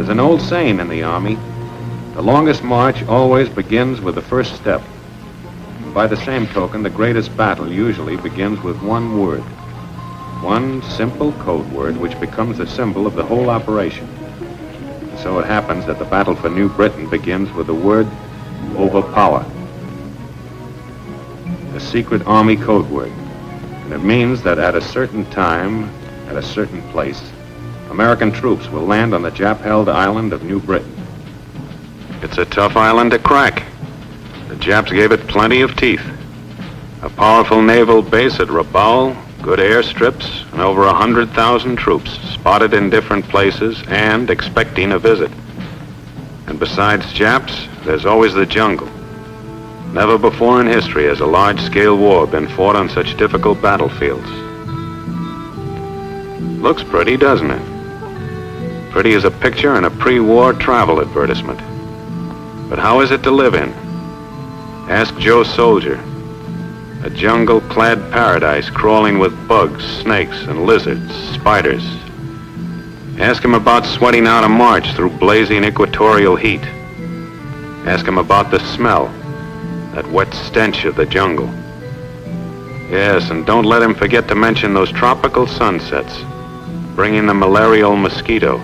There's an old saying in the Army, the longest march always begins with the first step. By the same token, the greatest battle usually begins with one word. One simple code word which becomes the symbol of the whole operation. And so it happens that the battle for New Britain begins with the word overpower. A secret Army code word. And it means that at a certain time, at a certain place, American troops will land on the Jap-held island of New Britain. It's a tough island to crack. The Japs gave it plenty of teeth. A powerful naval base at Rabaul, good airstrips, and over 100,000 troops spotted in different places and expecting a visit. And besides Japs, there's always the jungle. Never before in history has a large-scale war been fought on such difficult battlefields. Looks pretty, doesn't it? Pretty as a picture in a pre-war travel advertisement. But how is it to live in? Ask Joe Soldier. A jungle-clad paradise crawling with bugs, snakes, and lizards, spiders. Ask him about sweating out a march through blazing equatorial heat. Ask him about the smell, that wet stench of the jungle. Yes, and don't let him forget to mention those tropical sunsets, bringing the malarial mosquito.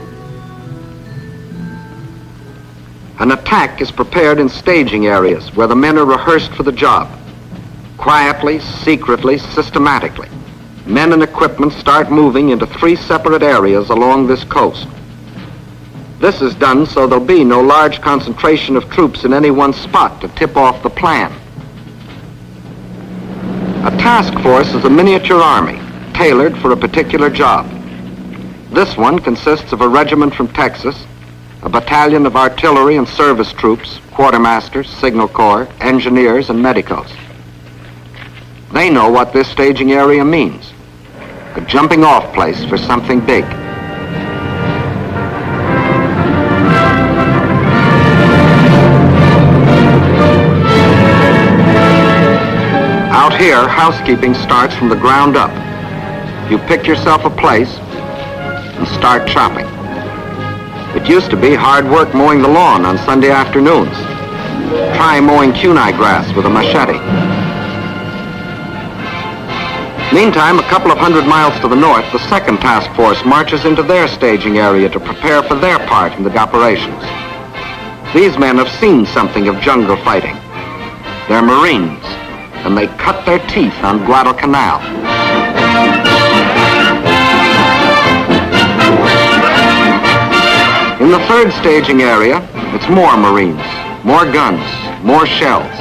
An attack is prepared in staging areas where the men are rehearsed for the job. Quietly, secretly, systematically, men and equipment start moving into 3 separate areas along this coast. This is done so there'll be no large concentration of troops in any one spot to tip off the plan. A task force is a miniature army, tailored for a particular job. This one consists of a regiment from Texas, a battalion of artillery and service troops, quartermasters, signal corps, engineers, and medicos. They know what this staging area means. A jumping off place for something big. Out here, housekeeping starts from the ground up. You pick yourself a place and start chopping. It used to be hard work mowing the lawn on Sunday afternoons. Try mowing kunai grass with a machete. Meantime, a couple of 100 miles to the north, the second task force marches into their staging area to prepare for their part in the operations. These men have seen something of jungle fighting. They're Marines, and they cut their teeth on Guadalcanal. In the third staging area, it's more Marines, more guns, more shells,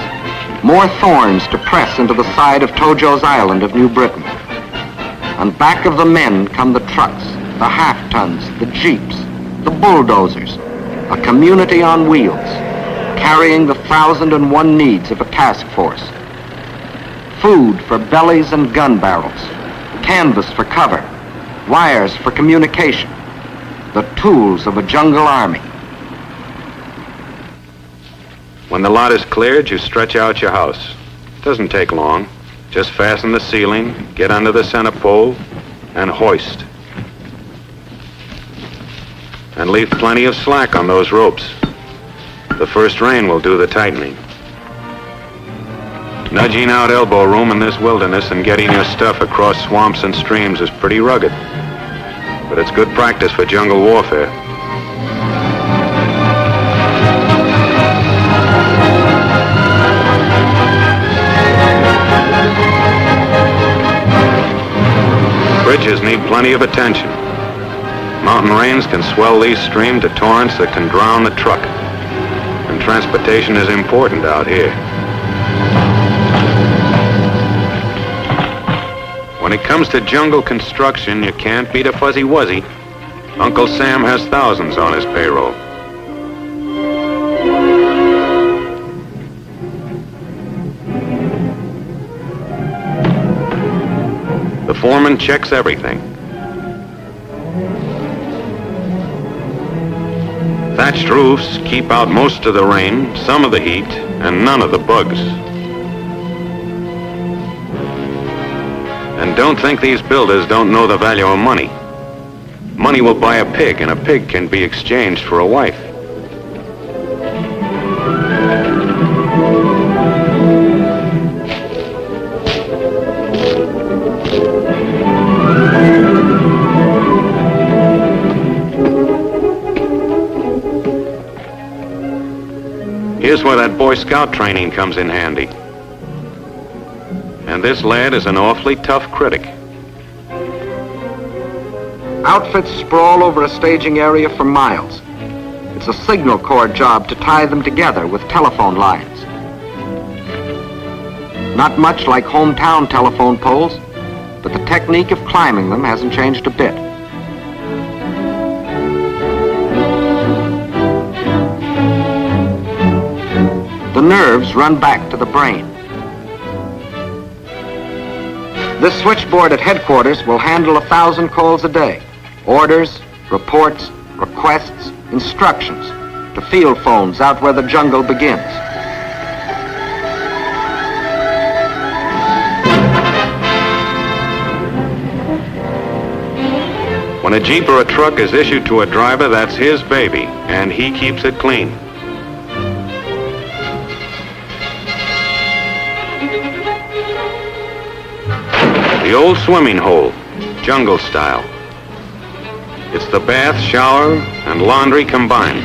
more thorns to press into the side of Tojo's Island of New Britain. And back of the men come the trucks, the half-tons, the jeeps, the bulldozers, a community on wheels, carrying the 1,001 needs of a task force. Food for bellies and gun barrels, canvas for cover, wires for communication, the tools of a jungle army. When the lot is cleared, you stretch out your house. It doesn't take long. Just fasten the ceiling, get under the center pole, and hoist. And leave plenty of slack on those ropes. The first rain will do the tightening. Nudging out elbow room in this wilderness and getting your stuff across swamps and streams is pretty rugged. But it's good practice for jungle warfare. Bridges need plenty of attention. Mountain rains can swell these streams to torrents that can drown the truck. And transportation is important out here. When it comes to jungle construction, you can't beat a fuzzy wuzzy. Uncle Sam has thousands on his payroll. The foreman checks everything. Thatched roofs keep out most of the rain, some of the heat, and none of the bugs. And don't think these builders don't know the value of money. Money will buy a pig, and a pig can be exchanged for a wife. Here's where that Boy Scout training comes in handy. And this lad is an awfully tough critic. Outfits sprawl over a staging area for miles. It's a signal corps job to tie them together with telephone lines. Not much like hometown telephone poles, but the technique of climbing them hasn't changed a bit. The nerves run back to the brain. This switchboard at headquarters will handle 1,000 calls a day. Orders, reports, requests, instructions to field phones out where the jungle begins. When a Jeep or a truck is issued to a driver, that's his baby, and he keeps it clean. The old swimming hole, jungle style. It's the bath, shower, and laundry combined.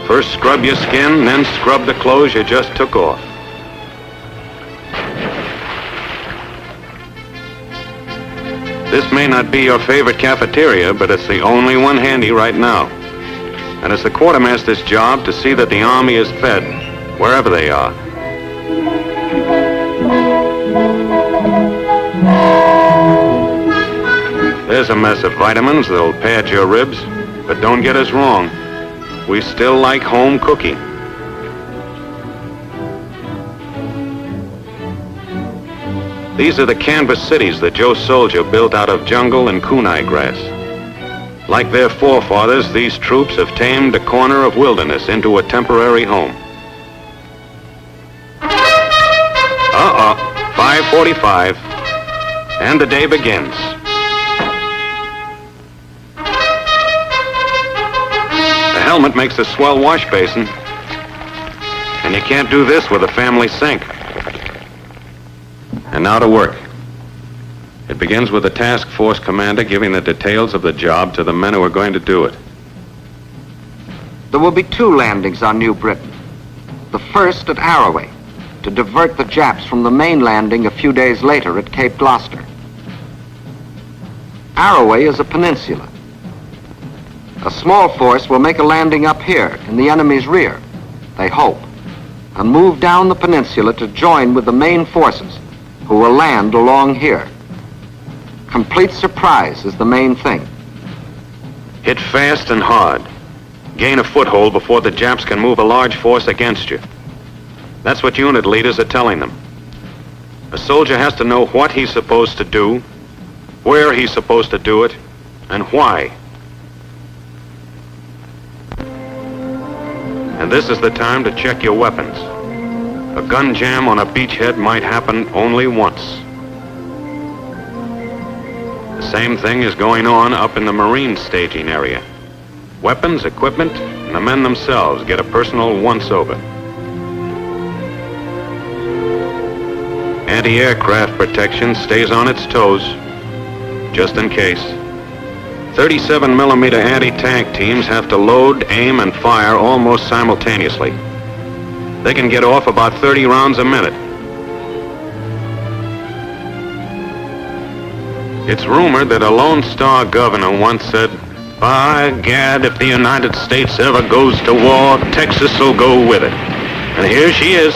First scrub your skin, then scrub the clothes you just took off. This may not be your favorite cafeteria, but it's the only one handy right now. And it's the quartermaster's job to see that the Army is fed wherever they are. There's a mess of vitamins that'll pad your ribs, but don't get us wrong. We still like home cooking. These are the canvas cities that Joe Soldier built out of jungle and kunai grass. Like their forefathers, these troops have tamed a corner of wilderness into a temporary home. 5:45, and the day begins. The helmet makes a swell wash basin, and you can't do this with a family sink. And now to work. It begins with the task force commander giving the details of the job to the men who are going to do it. There will be 2 landings on New Britain. The first at Arroway, to divert the Japs from the main landing a few days later at Cape Gloucester. Arroway is a peninsula. A small force will make a landing up here in the enemy's rear, they hope, and move down the peninsula to join with the main forces, who will land along here. Complete surprise is the main thing. Hit fast and hard. Gain a foothold before the Japs can move a large force against you. That's what unit leaders are telling them. A soldier has to know what he's supposed to do, where he's supposed to do it, and why. And this is the time to check your weapons. A gun jam on a beachhead might happen only once. The same thing is going on up in the Marine staging area. Weapons, equipment, and the men themselves get a personal once-over. Anti-aircraft protection stays on its toes, just in case. 37mm anti-tank teams have to load, aim, and fire almost simultaneously. They can get off about 30 rounds a minute. It's rumored that a Lone Star governor once said, "By gad, if the United States ever goes to war, Texas will go with it." And here she is.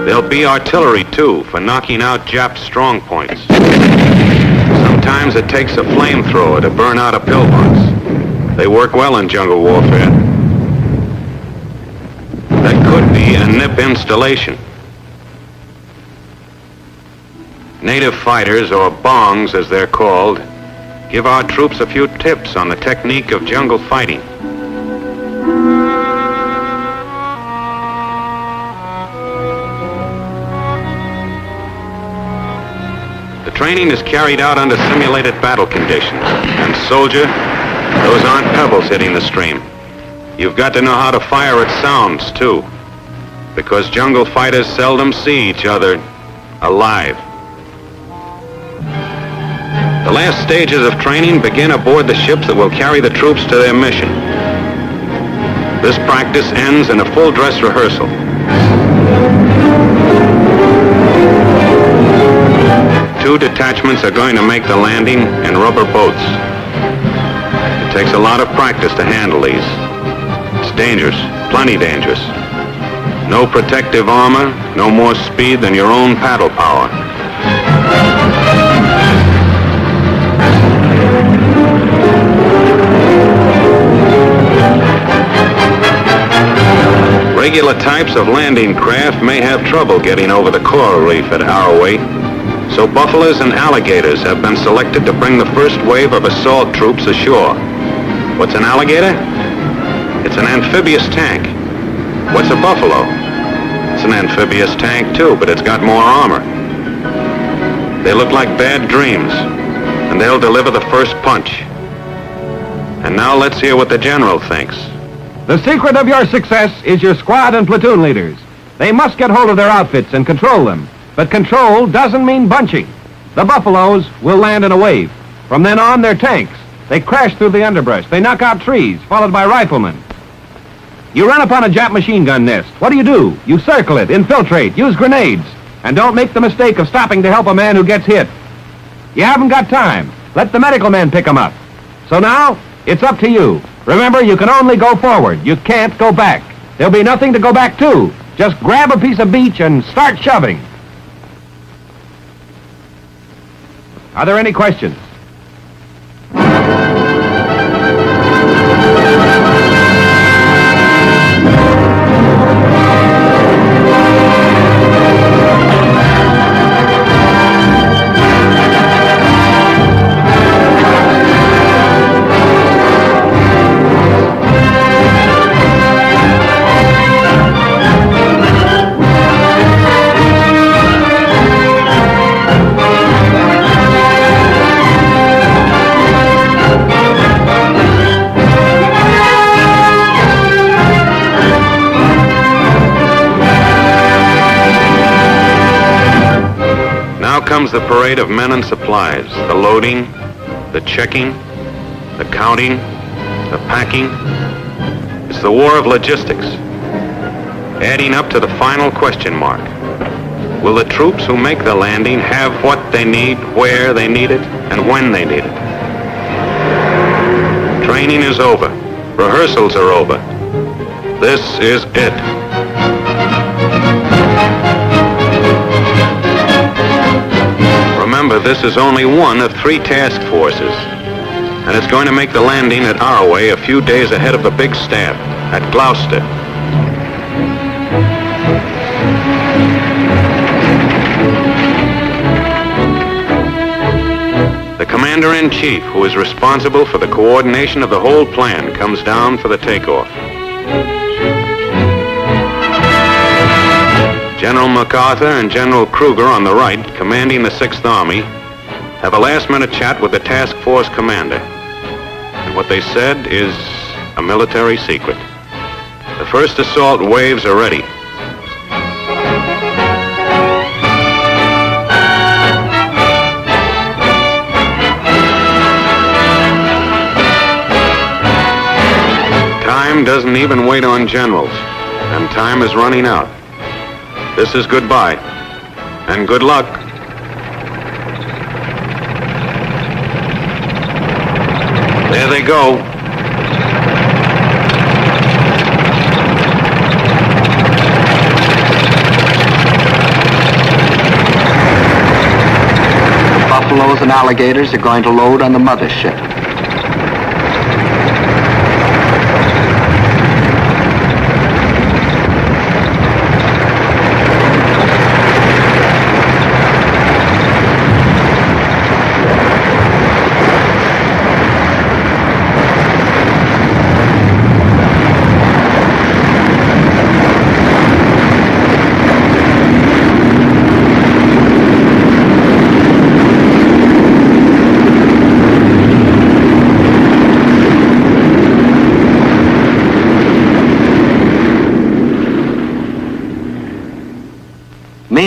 There'll be artillery, too, for knocking out Jap strong points. Sometimes it takes a flamethrower to burn out a pillbox. They work well in jungle warfare. That could be a NIP installation. Native fighters, or bongs as they're called, give our troops a few tips on the technique of jungle fighting. Training is carried out under simulated battle conditions. And soldier, those aren't pebbles hitting the stream. You've got to know how to fire at sounds, too. Because jungle fighters seldom see each other alive. The last stages of training begin aboard the ships that will carry the troops to their mission. This practice ends in a full dress rehearsal. Two detachments are going to make the landing in rubber boats. It takes a lot of practice to handle these. It's dangerous, plenty dangerous. No protective armor, no more speed than your own paddle power. Regular types of landing craft may have trouble getting over the coral reef at Arroway, so buffaloes and alligators have been selected to bring the first wave of assault troops ashore. What's an alligator? It's an amphibious tank. What's a buffalo? It's an amphibious tank too, but it's got more armor. They look like bad dreams, and they'll deliver the first punch. And now let's hear what the general thinks. The secret of your success is your squad and platoon leaders. They must get hold of their outfits and control them. But control doesn't mean bunching. The buffaloes will land in a wave. From then on, they're tanks. They crash through the underbrush. They knock out trees, followed by riflemen. You run upon a Jap machine gun nest. What do? You circle it, infiltrate, use grenades. And don't make the mistake of stopping to help a man who gets hit. You haven't got time. Let the medical men pick him up. So now, it's up to you. Remember, you can only go forward. You can't go back. There'll be nothing to go back to. Just grab a piece of beach and start shoving. Are there any questions? Comes the parade of men and supplies, the loading, the checking, the counting, the packing. It's the war of logistics, adding up to the final question mark. Will the troops who make the landing have what they need, where they need it, and when they need it? Training is over. Rehearsals are over. This is it. Remember, this is only one of 3 task forces, and it's going to make the landing at Arroway a few days ahead of the big staff at Gloucester. The Commander-in-Chief, who is responsible for the coordination of the whole plan, comes down for the takeoff. General MacArthur and General Kruger on the right, commanding the 6th Army, have a last-minute chat with the task force commander. And what they said is a military secret. The first assault waves are ready. Time doesn't even wait on generals, and time is running out. This is goodbye, and good luck. There they go. Buffaloes and alligators are going to load on the mothership.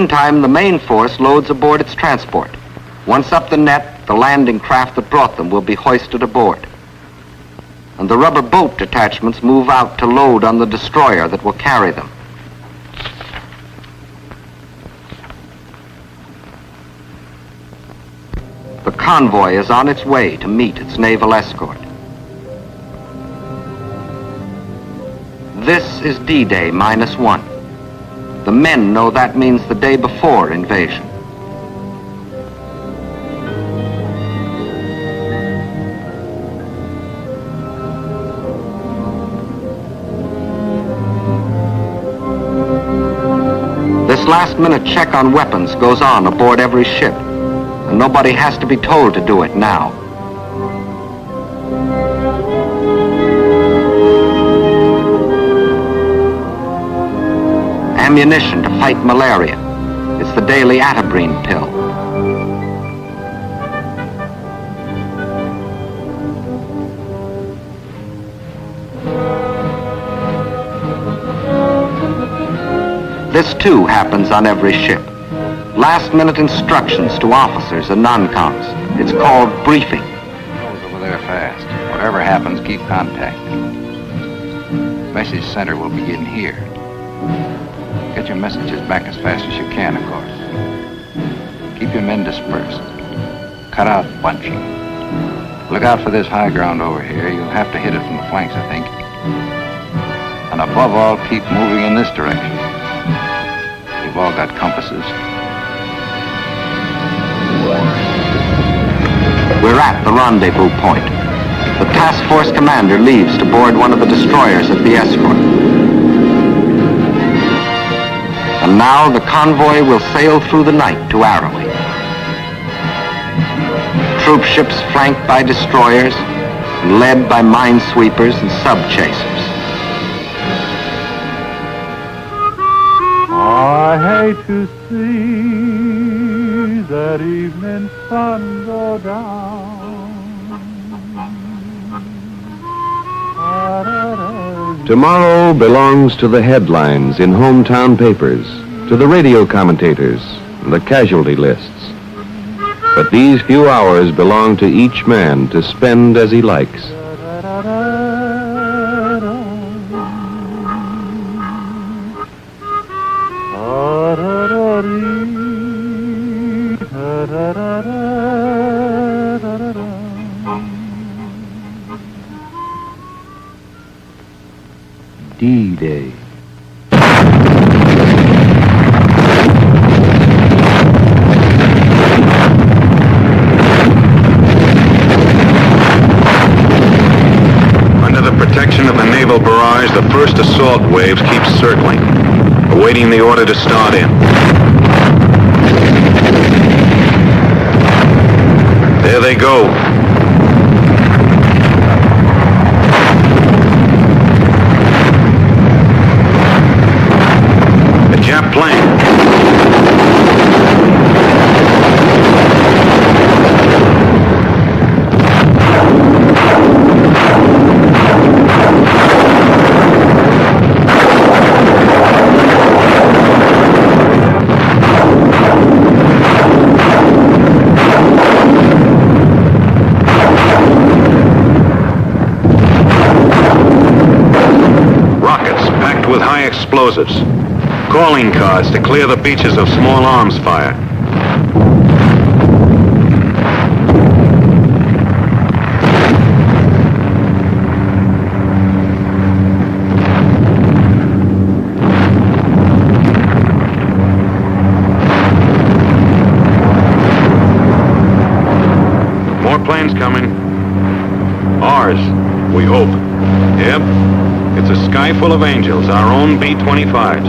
meantime, the main force loads aboard its transport. Once up the net, the landing craft that brought them will be hoisted aboard. And the rubber boat detachments move out to load on the destroyer that will carry them. The convoy is on its way to meet its naval escort. This is D-Day -1. The men know that means the day before invasion. This last-minute check on weapons goes on aboard every ship, and nobody has to be told to do it now. Ammunition to fight malaria. It's the daily Atabrine pill. This too happens on every ship. Last-minute instructions to officers and non-coms. It's called briefing. Goes over there fast. Whatever happens, keep contact. Message center will begin here. Get your messages back as fast as you can, of course. Keep your men dispersed. Cut out bunching. Look out for this high ground over here. You'll have to hit it from the flanks, I think. And above all, keep moving in this direction. You've all got compasses. We're at the rendezvous point. The task force commander leaves to board one of the destroyers of the escort. And now the convoy will sail through the night to Arroway. Troop ships flanked by destroyers and led by minesweepers and sub-chasers. I hate to see that evening sun go down. Tomorrow belongs to the headlines in hometown papers, to the radio commentators, and the casualty lists. But these few hours belong to each man to spend as he likes. D-Day. Under the protection of the naval barrage, the first assault waves keep circling, awaiting the order to start in. There they go. A Jap plane. Explosives. Calling cards to clear the beaches of small arms fire. More planes coming. Ours, we hope. Yep. It's a sky full of angels, our own B-25s.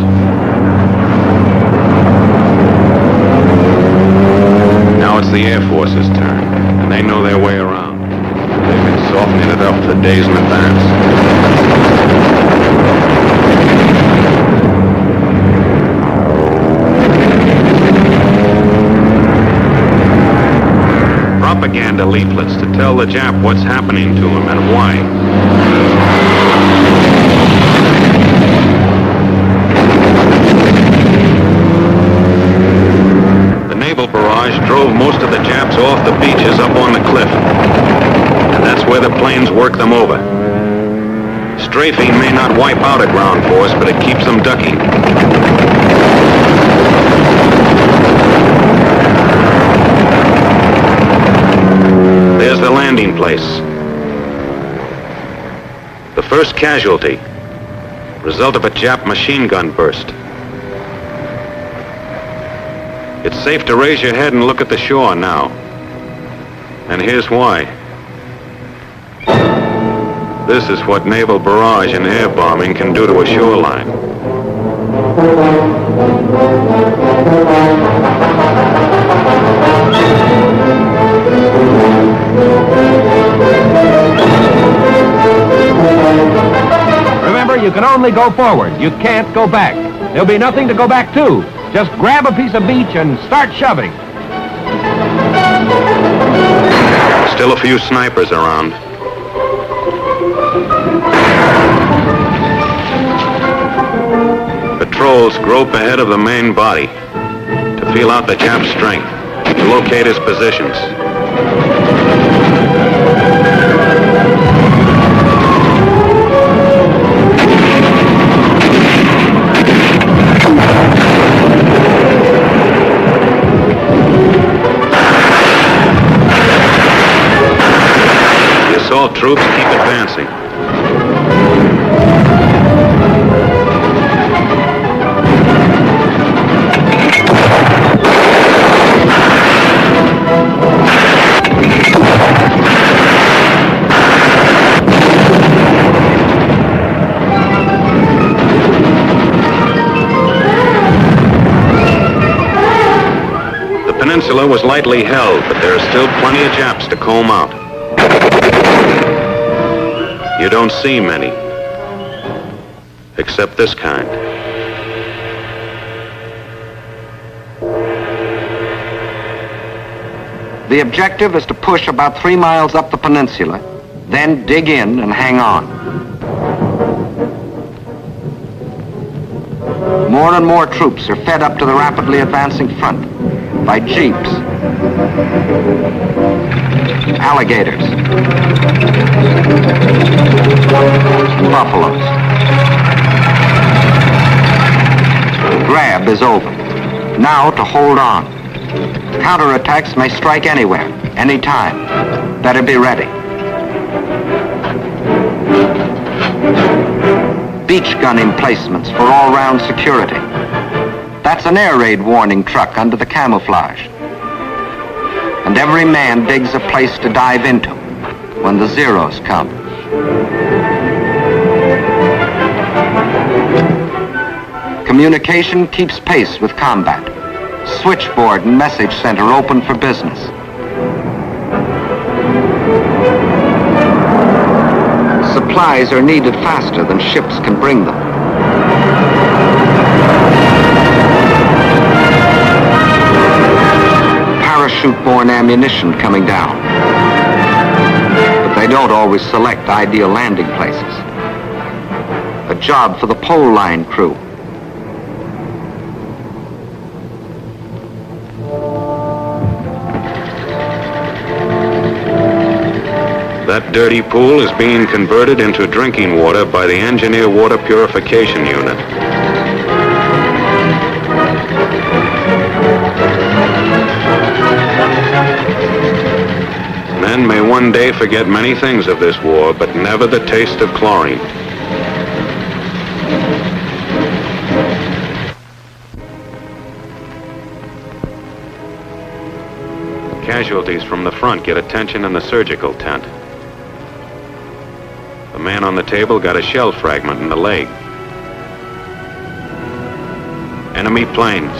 Now it's the Air Force's turn, and they know their way around. They've been softening it up for days in advance. Propaganda leaflets to tell the Jap what's happening to him and why. barrage drove most of the Japs off the beaches up on the cliff. And that's where the planes work them over. Strafing may not wipe out a ground force, but it keeps them ducking. There's the landing place. The first casualty, result of a Jap machine gun burst. It's safe to raise your head and look at the shore now. And here's why. This is what naval barrage and air bombing can do to a shoreline. Remember, you can only go forward. You can't go back. There'll be nothing to go back to. Just grab a piece of beach and start shoving. Still a few snipers around. Patrols grope ahead of the main body to feel out the Jap's strength, to locate his positions. The assault troops keep advancing. The peninsula was lightly held, but there are still plenty of Japs to comb out. You don't see many, except this kind. The objective is to push about 3 miles up the peninsula, then dig in and hang on. More and more troops are fed up to the rapidly advancing front by jeeps, alligators, and buffaloes. The grab is over. Now to hold on. Counterattacks may strike anywhere, anytime. Better be ready. Beach gun emplacements for all-round security. That's an air raid warning truck under the camouflage. And every man digs a place to dive into when the Zeros come. Communication keeps pace with combat. Switchboard and message center open for business. Supplies are needed faster than ships can bring them. Parachute-borne ammunition coming down. But they don't always select ideal landing places. A job for the pole line crew. That dirty pool is being converted into drinking water by the Engineer Water Purification Unit. Men may one day forget many things of this war, but never the taste of chlorine. Casualties from the front get attention in the surgical tent. The man on the table got a shell fragment in the leg. Enemy planes.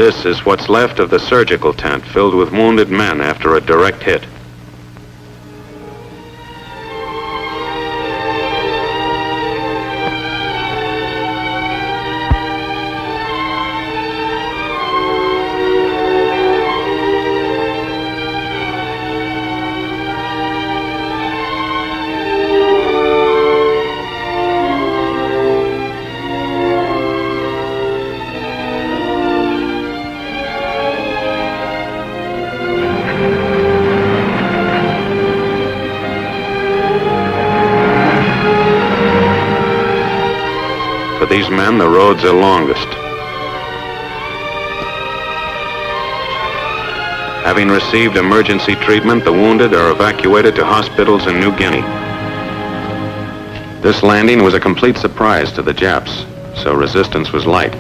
This is what's left of the surgical tent filled with wounded men after a direct hit. For these men, the roads are longest. Having received emergency treatment, the wounded are evacuated to hospitals in New Guinea. This landing was a complete surprise to the Japs, so resistance was light,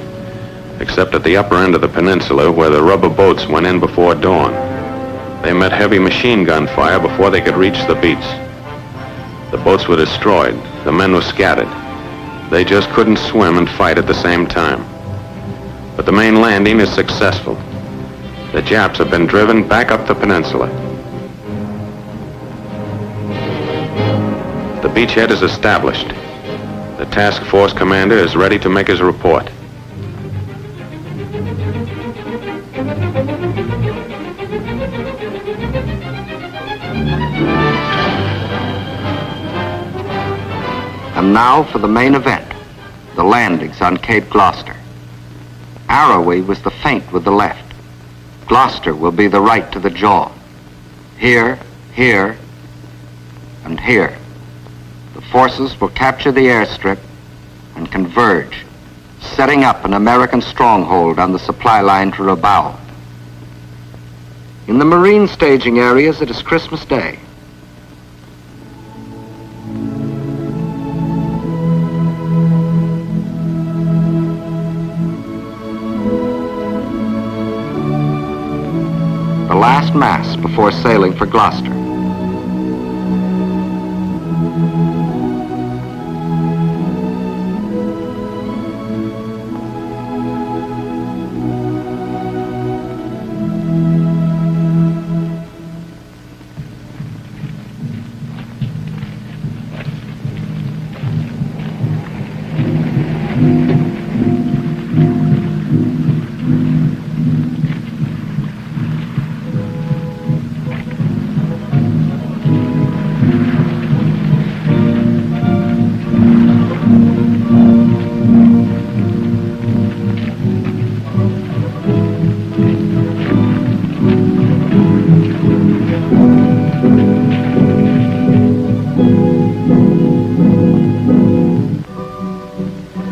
except at the upper end of the peninsula where the rubber boats went in before dawn. They met heavy machine gun fire before they could reach the beach. The boats were destroyed. The men were scattered. They just couldn't swim and fight at the same time. But the main landing is successful. The Japs have been driven back up the peninsula. The beachhead is established. The task force commander is ready to make his report. And now for the main event, the landings on Cape Gloucester. Arroway was the feint with the left. Gloucester will be the right to the jaw. Here, here, and here. The forces will capture the airstrip and converge, setting up an American stronghold on the supply line to Rabaul. In the Marine staging areas, it is Christmas Day. The last mass before sailing for Gloucester.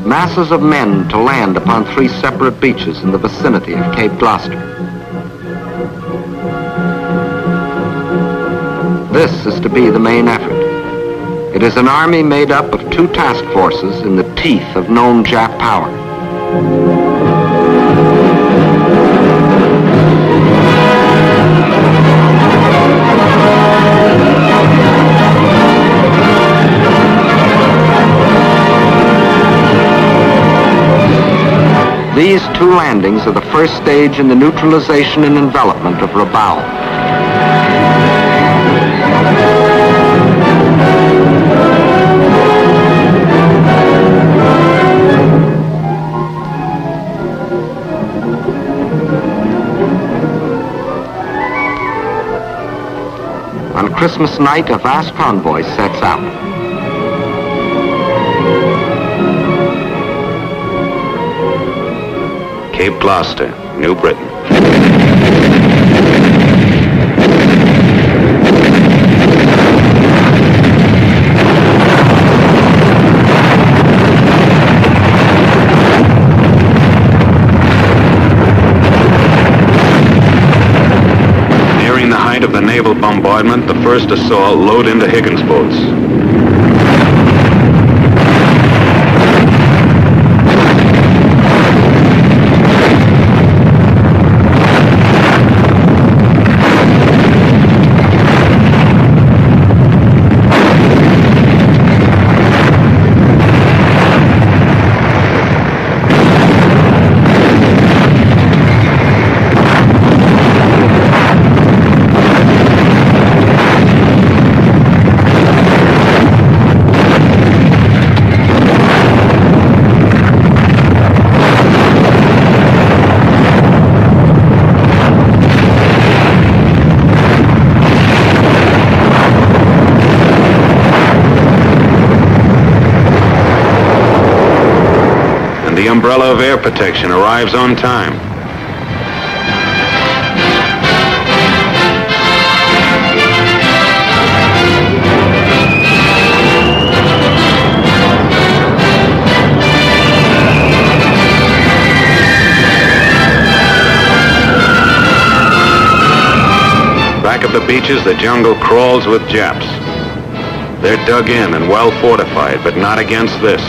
Masses of men to land upon 3 separate beaches in the vicinity of Cape Gloucester. This is to be the main effort. It is an army made up of 2 task forces in the teeth of known Jap power. These 2 landings are the first stage in the neutralization and envelopment of Rabaul. On Christmas night, a vast convoy sets out. Cape Gloucester, New Britain. Nearing the height of the naval bombardment, the first assault load into Higgins boats. The umbrella of air protection arrives on time. Back of the beaches, the jungle crawls with Japs. They're dug in and well fortified, but not against this.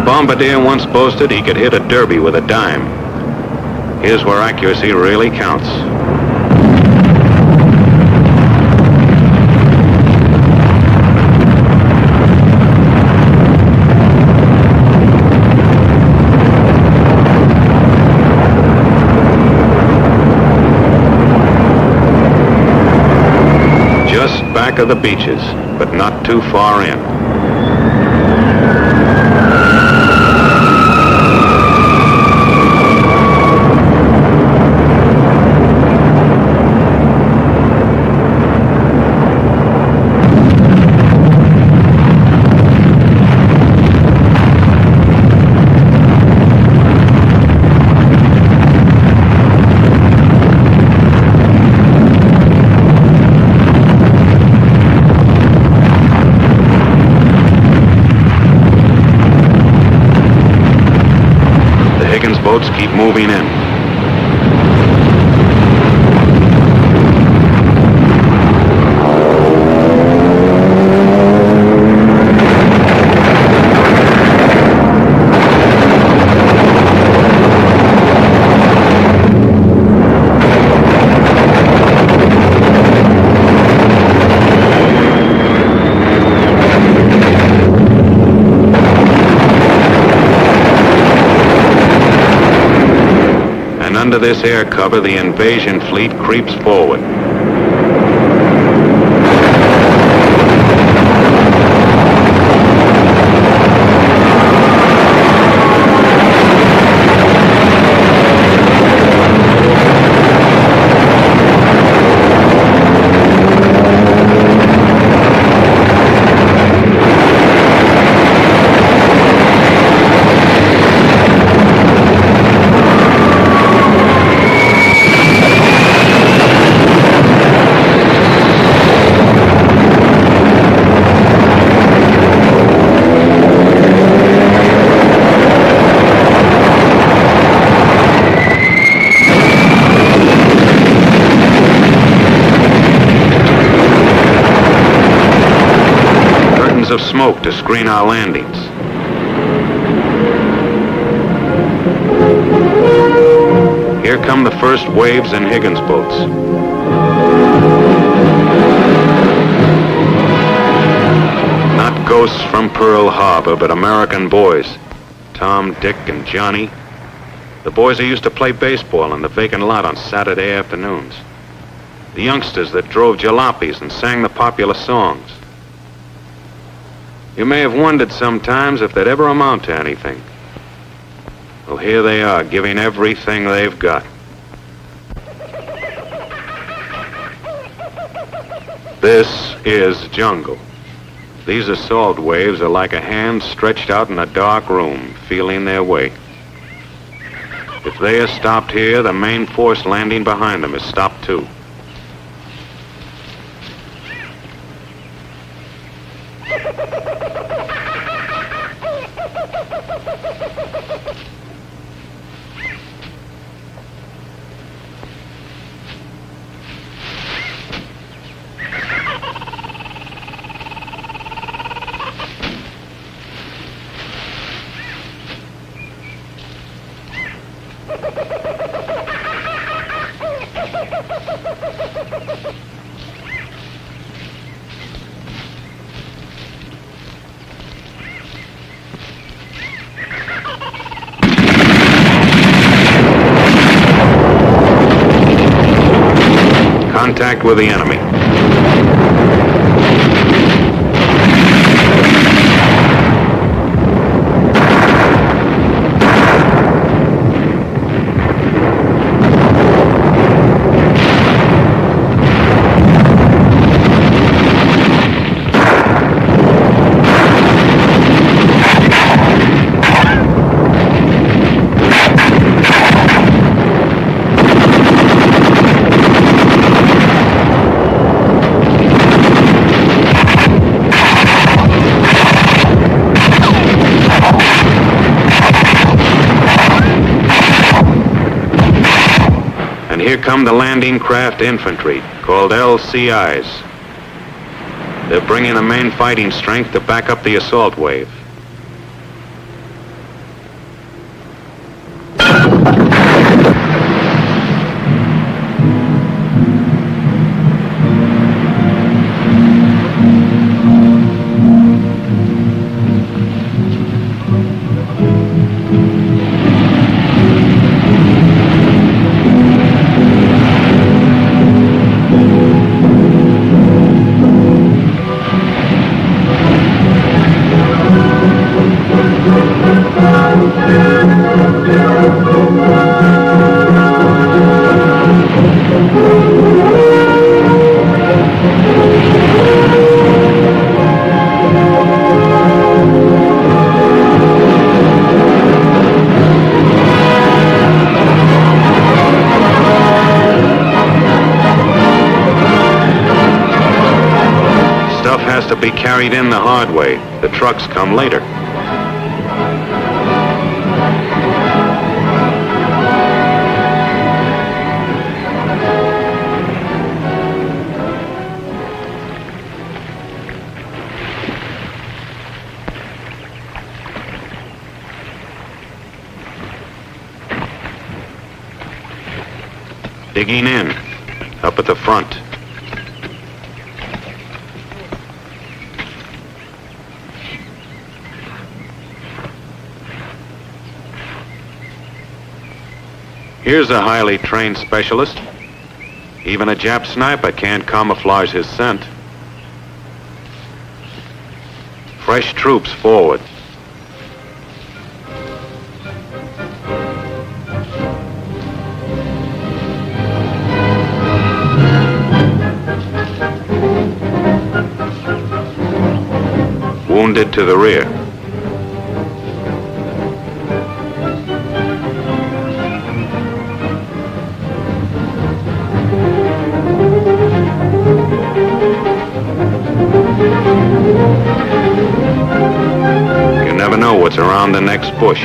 Bombardier once boasted he could hit a derby with a dime. Here's where accuracy really counts. Just back of the beaches, but not too far in. Boats keep moving in. Under this air cover, the invasion fleet creeps forward. Of smoke to screen our landings. Here come the first waves in Higgins boats. Not ghosts from Pearl Harbor, but American boys. Tom, Dick, and Johnny. The boys who used to play baseball in the vacant lot on Saturday afternoons. The youngsters that drove jalopies and sang the popular songs. You may have wondered sometimes if they'd ever amount to anything. Well, here they are, giving everything they've got. This is jungle. These assault waves are like a hand stretched out in a dark room, feeling their way. If they are stopped here, the main force landing behind them is stopped too. contact with the enemy. And here come the landing craft infantry, called LCIs. They're bringing the main fighting strength to back up the assault wave. Has to be carried in the hard way. The trucks come later. Digging in, up at the front. Here's a highly trained specialist. Even a Jap sniper can't camouflage his scent. Fresh troops forward. Wounded to the rear. Never know what's around the next bush.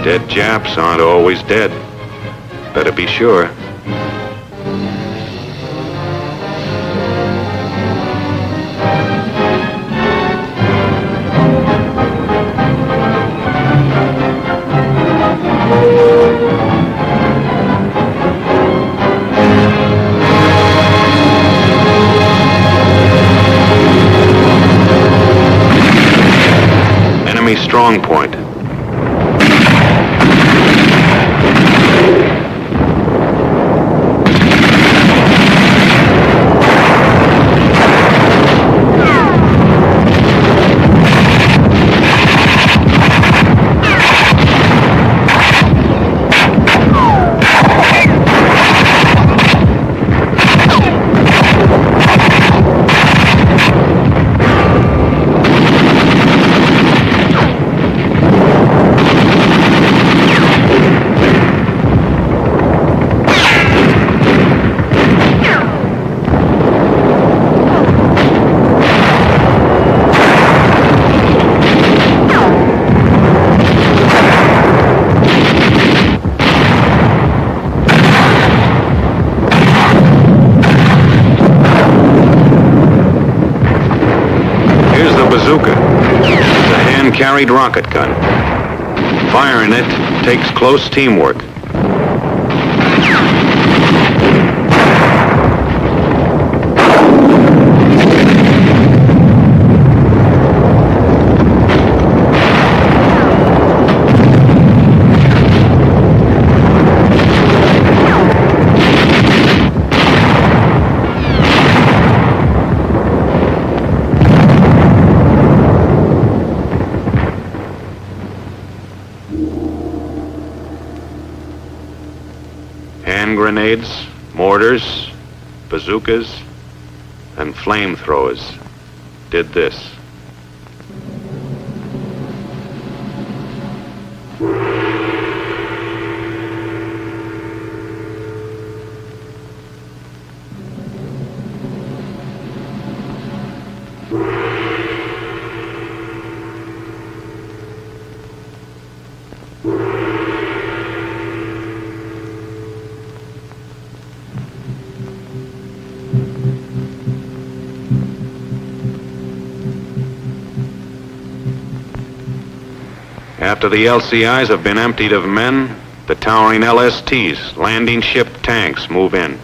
Dead Japs aren't always dead. Better be sure. Strong point. Carried rocket gun. Firing it takes close teamwork. grenades, mortars, bazookas, and flamethrowers did this. After the LCIs have been emptied of men, the towering LSTs, landing ship tanks, move in,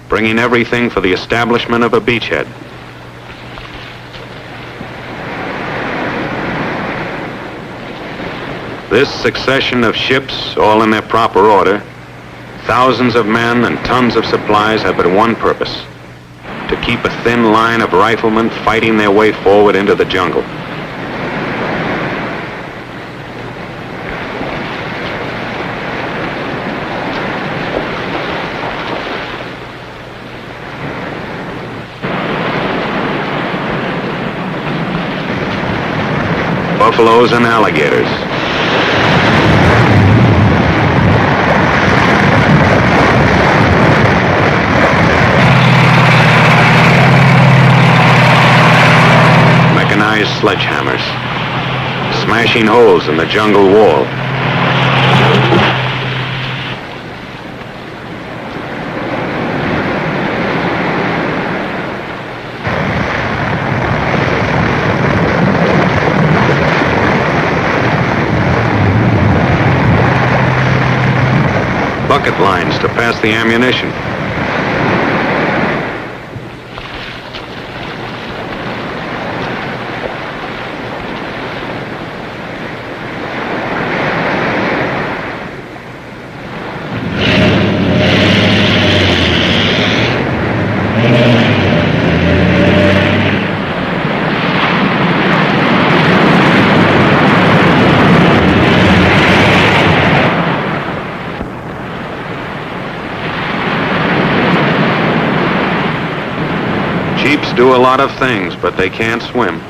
bringing everything for the establishment of a beachhead. This succession of ships, all in their proper order, thousands of men and tons of supplies have but one purpose: to keep a thin line of riflemen fighting their way forward into the jungle. Buffaloes and alligators. Mechanized sledgehammers, smashing holes in the jungle wall. Bucket lines to pass the ammunition. Jeeps do a lot of things, but they can't swim.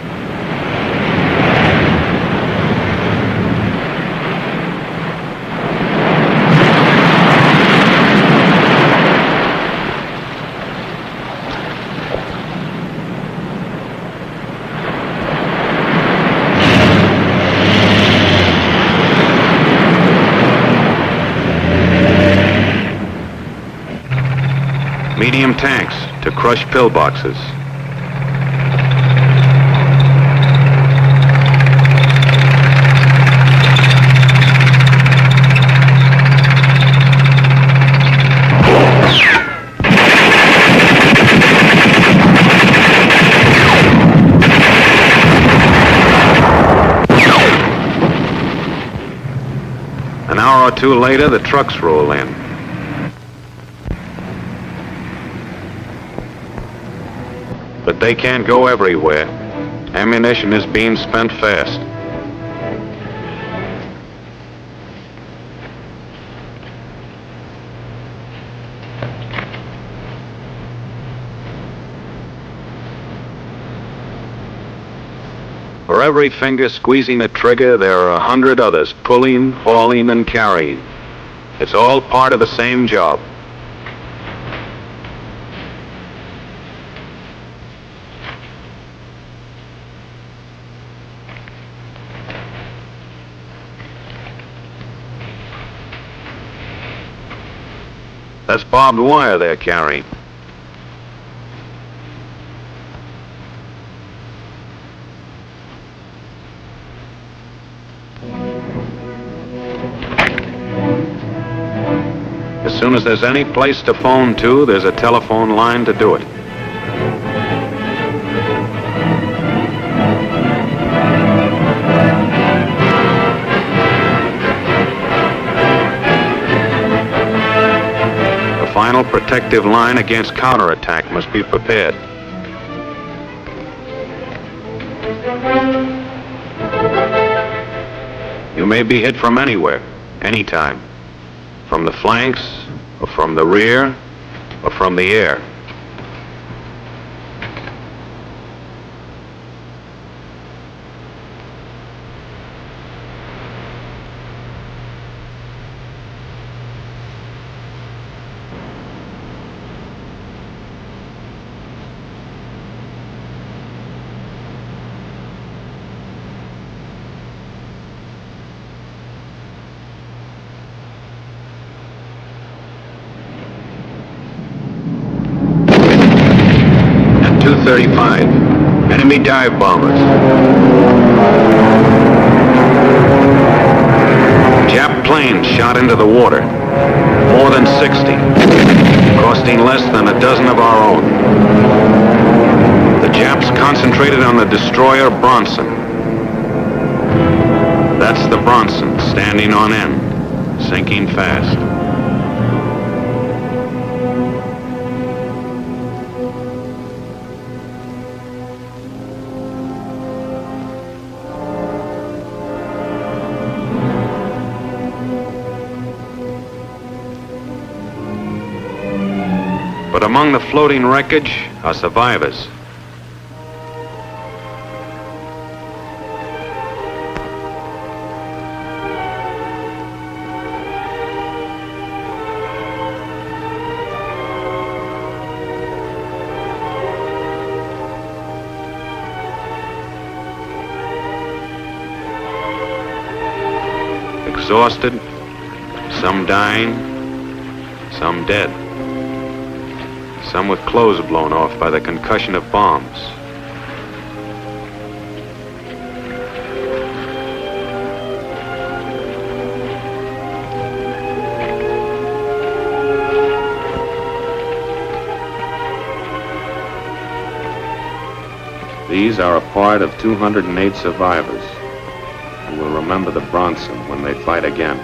Medium tanks to crush pillboxes. An hour or two later, the trucks roll in. But they can't go everywhere. Ammunition is being spent fast. For every finger squeezing the trigger, there are 100 others pulling, hauling, and carrying. It's all part of the same job. That's barbed wire they're carrying. As soon as there's any place to phone to, there's a telephone line to do it. A final protective line against counterattack must be prepared. You may be hit from anywhere, anytime. From the flanks or from from the rear, or from the air. At 2:35, enemy dive bombers. Jap planes shot into the water. More than 60, costing less than a dozen of our own. The Japs concentrated on the destroyer Bronson. That's the Bronson, standing on end, sinking fast. But among the floating wreckage are survivors. Exhausted, some dying, some dead. Some with clothes blown off by the concussion of bombs. These are a part of 208 survivors who will remember the Bronson when they fight again.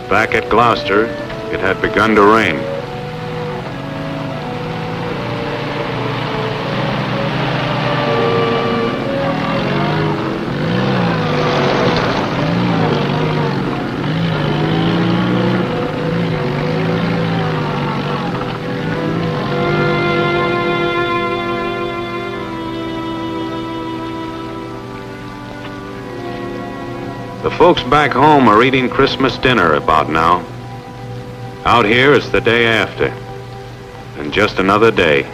Back at Gloucester, it had begun to rain. The folks back home are eating Christmas dinner about now. Out here, it's the day after, and just another day.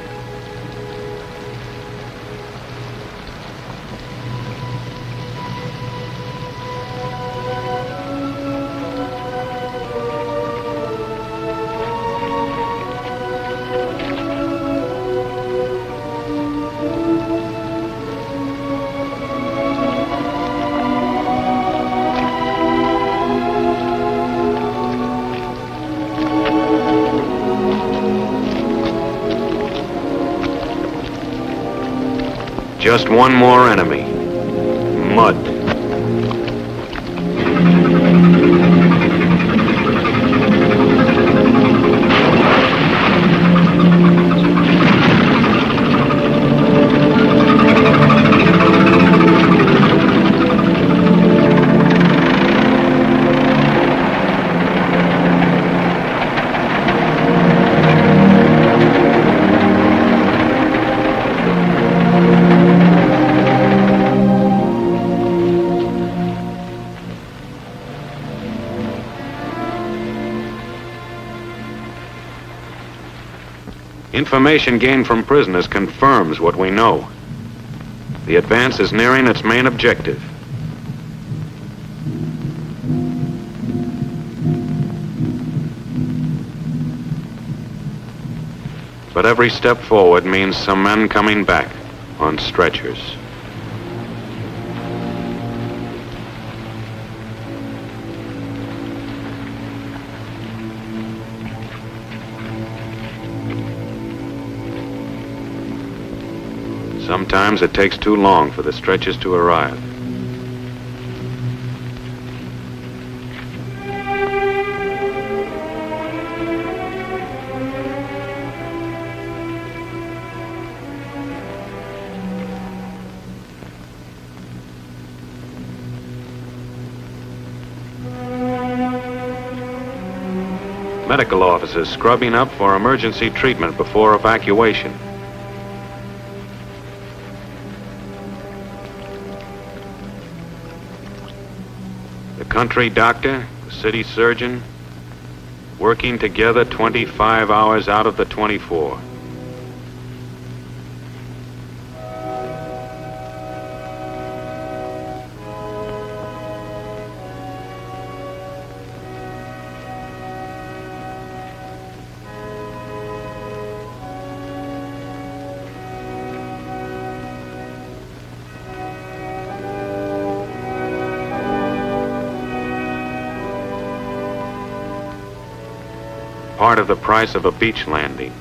Just one more enemy. Mud. Information gained from prisoners confirms what we know. The advance is nearing its main objective. But every step forward means some men coming back on stretchers. Sometimes it takes too long for the stretchers to arrive. Medical officers scrubbing up for emergency treatment before evacuation. The country doctor, the city surgeon, working together 25 hours out of the 24. Part of the price of a beach landing.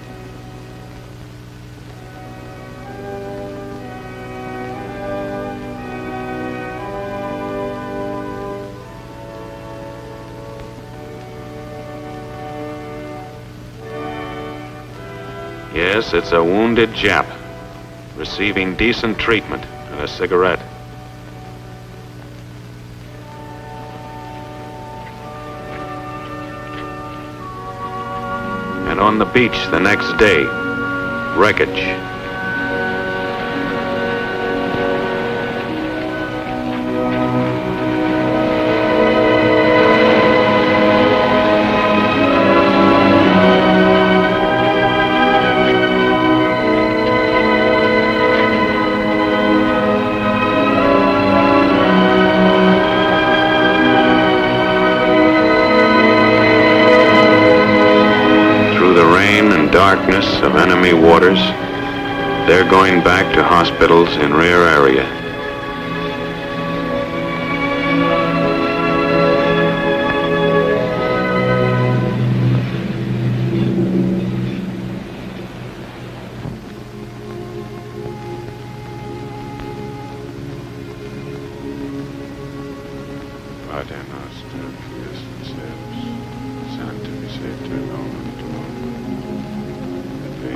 Yes, it's a wounded Jap, receiving decent treatment and a cigarette. And on the beach the next day, wreckage. Darkness of enemy waters, they're going back to hospitals in rear area.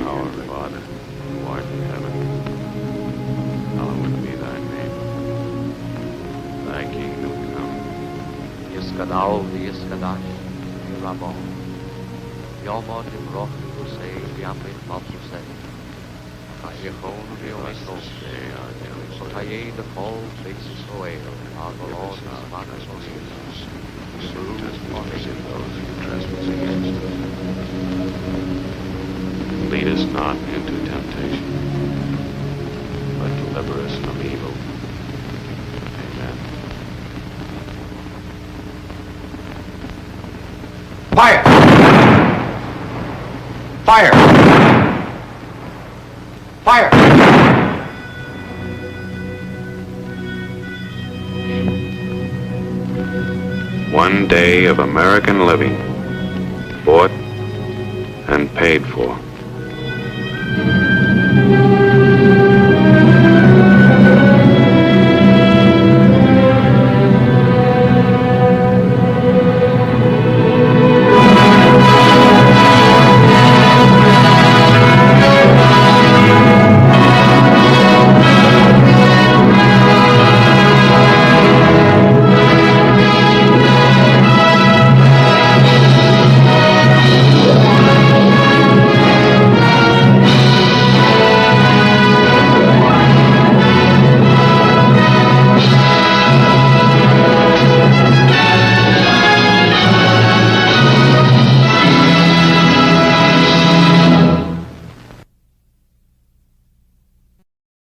Our Father, who art in heaven, hallowed be thy name. Thy kingdom come. Yeskadal, Yeskadash, Rabon. Yomod, Roch, Husay, Yamin, Mopusay. Kayehon, Violesos, Sotaye, the fall, faces away, our Lord, our Manas, Lead us not into temptation, but deliver us from evil. Amen. Fire! Fire! Fire! One day of American living, bought and paid for.